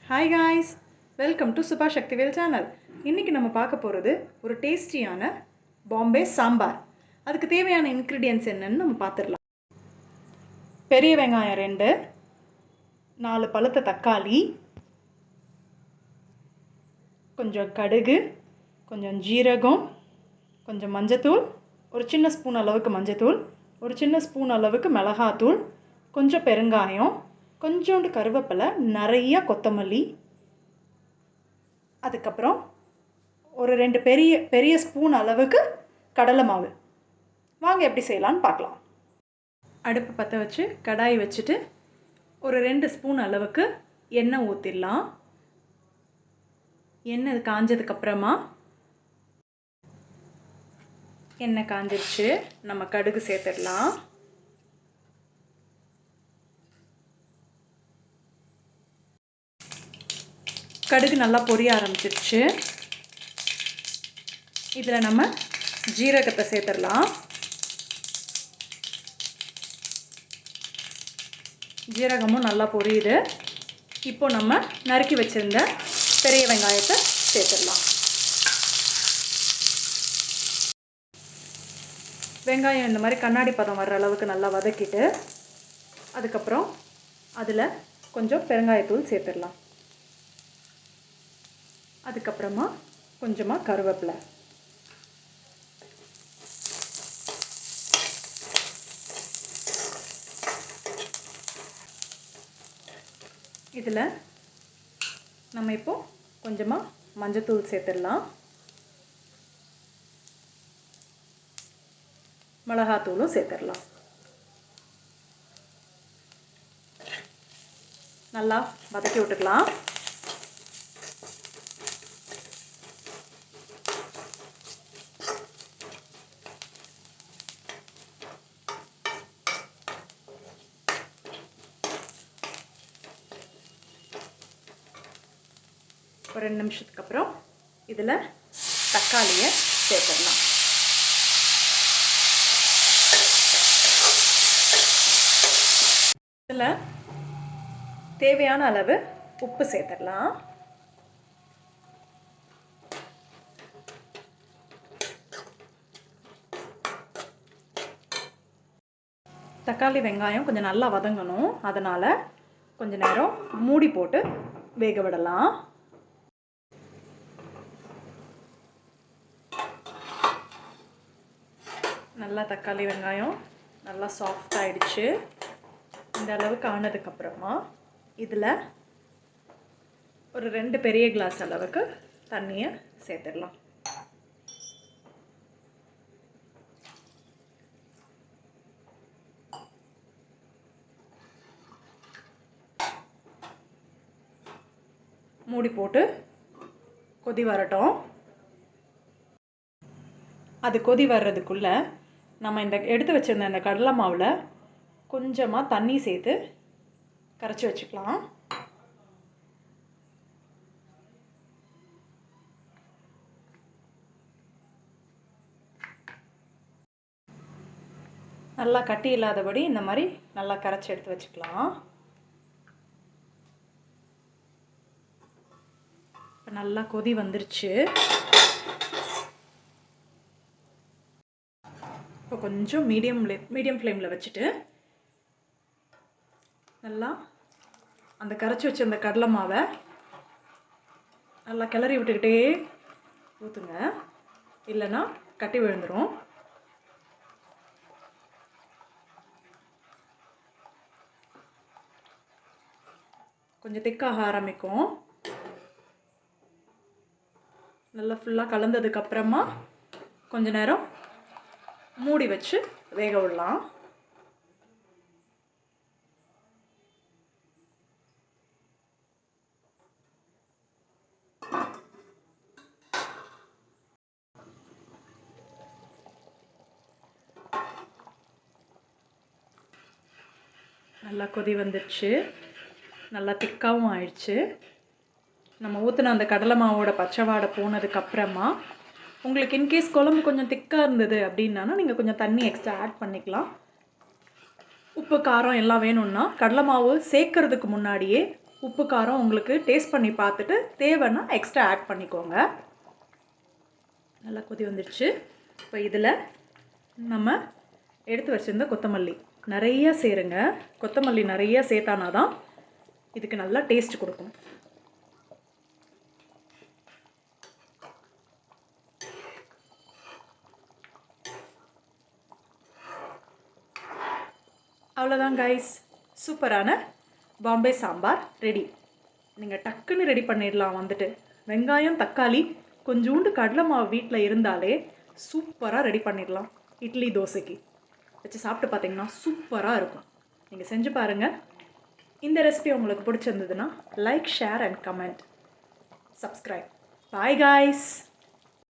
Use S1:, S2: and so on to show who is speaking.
S1: Hi guys, welcome to Subha Sakthivel channel. இன்றைக்கி நம்ம பார்க்க போகிறது ஒரு டேஸ்டியான பாம்பே சாம்பார். அதுக்கு தேவையான இன்க்ரீடியன்ட்ஸ் என்னன்னு நம்ம பார்த்துடலாம். பெரிய வெங்காயம் 2, 4 பழுத்த தக்காளி, கொஞ்சம் கடுகு, கொஞ்சம் ஜீரகம், கொஞ்சம் மஞ்சத்தூள், ஒரு சின்ன ஸ்பூன் அளவுக்கு மஞ்சத்தூள், ஒரு சின்ன ஸ்பூன் அளவுக்கு மிளகாத்தூள், கொஞ்சம் பெருங்காயம், கொஞ்சோண்டு கருவேப்பிலை, நிறைய கொத்தமல்லி, அதுக்கப்புறம் ஒரு 2 பெரிய ஸ்பூன் அளவுக்கு கடலை மாவு. வாங்க எப்படி செய்யலான்னு பார்க்கலாம். அடுப்பு பற்ற வச்சு கடாய் வச்சுட்டு ஒரு 2 ஸ்பூன் அளவுக்கு எண்ணெய் ஊற்றிடலாம். எண்ணெய் காஞ்சதுக்கப்புறமா எண்ணெய் காஞ்சிருச்சு, நம்ம கடுகு சேர்த்துடலாம். கடுகு நல்லா பொரிய ஆரம்பிச்சிருச்சு. இதில் நம்ம ஜீரகத்தை சேர்த்துடலாம். ஜீரகமும் நல்லா பொரியுது. இப்போ நம்ம நறுக்கி வச்சுருந்த பெரிய வெங்காயத்தை சேர்த்துடலாம். வெங்காயம் இந்த மாதிரி கண்ணாடி பதம் வர்ற அளவுக்கு நல்லா வதக்கிட்டு அதுக்கப்புறம் அதில் கொஞ்சம் பெருங்காயத்தூள் சேர்த்துடலாம். அதுக்கப்புறமா கொஞ்சமாக கருவேப்பிலை, இதில் நம்ம இப்போ கொஞ்சமாக மஞ்சத்தூள் சேர்த்துடலாம். மிளகாத்தூளும் சேர்த்துடலாம். நல்லா வதக்கி விட்டுக்கலாம். ஒரு 2 நிமிஷத்துக்கு அப்புறம் இதில் தக்காளியை சேர்த்துடலாம். இதில் தேவையான அளவு உப்பு சேர்த்துடலாம். தக்காளி வெங்காயம் கொஞ்சம் நல்லா வதங்கணும், அதனால் கொஞ்ச நேரம் மூடி போட்டு வேக விடலாம். நல்லா தக்காளி வெங்காயம் நல்லா சாஃப்ட் ஆகிடுச்சு. இந்த அளவுக்கு ஆனதுக்கப்புறமா இதில் ஒரு 2 பெரிய கிளாஸ் அளவுக்கு தண்ணியை சேர்த்துடலாம். மூடி போட்டு கொதி வரட்டும். அது கொதி வர்றதுக்குள்ளே நம்ம எடுத்து வச்சுருந்த இந்த கடலை மாவில் கொஞ்சமாக தண்ணி சேர்த்து கரைச்சி வச்சுக்கலாம். நல்லா கட்டி இல்லாதபடி இந்த மாதிரி நல்லா கரைச்சி எடுத்து வச்சுக்கலாம். இப்போ நல்லா கொதி வந்துருச்சு. இப்போ கொஞ்சம் மீடியம் ஃப்ளேமில் வச்சுட்டு நல்லா அந்த கரைச்சி வச்ச கடலை மாவை நல்லா கிளறி விட்டுக்கிட்டே ஊற்றுங்க, இல்லைன்னா கட்டி விழுந்துடும். கொஞ்சம் திக்காக ஆரம்பிக்கும். நல்லா ஃபுல்லாக கலந்ததுக்கப்புறமா கொஞ்ச நேரம் மூடி வச்சு வேக விடலாம். நல்லா கொதி வந்துடுச்சு, நல்லா திக்காகவும் ஆயிடுச்சு. நம்ம ஊற்றின அந்த கடலை மாவோட பச்சை வாடை போனதுக்கப்புறமா உங்களுக்கு இன்கேஸ் குழம்பு கொஞ்சம் திக்காக இருந்தது அப்படின்னா நீங்கள் கொஞ்சம் தண்ணி எக்ஸ்ட்ரா ஆட் பண்ணிக்கலாம். உப்பு காரம் எல்லாம் வேணும்னா கடலை மாவு சேர்க்கறதுக்கு முன்னாடியே உப்பு காரம் உங்களுக்கு டேஸ்ட் பண்ணி பார்த்துட்டு தேவைன்னா எக்ஸ்ட்ரா ஆட் பண்ணிக்கோங்க. நல்லா கொதி வந்துடுச்சு. இப்போ இதில் நம்ம எடுத்து வச்சுருந்த கொத்தமல்லி நிறைய சேருங்க. கொத்தமல்லி நிறைய சேர்த்தானா தான் இதுக்கு நல்லா டேஸ்ட் கொடுக்கும். அவ்வளோதான் கைஸ், சூப்பரான பாம்பே சாம்பார் ரெடி. நீங்கள் டக்குன்னு ரெடி பண்ணிடலாம். வந்துட்டு வெங்காயம் தக்காளி கொஞ்சோண்டு கடலை மாவு வீட்டில் இருந்தாலே சூப்பராக ரெடி பண்ணிடலாம். இட்லி தோசைக்கு வச்சு சாப்பிட்டு பார்த்தீங்கன்னா சூப்பராக இருக்கும். நீங்கள் செஞ்சு பாருங்கள். இந்த ரெசிபி உங்களுக்கு பிடிச்சிருந்ததுன்னா like, share and comment, subscribe. Bye guys.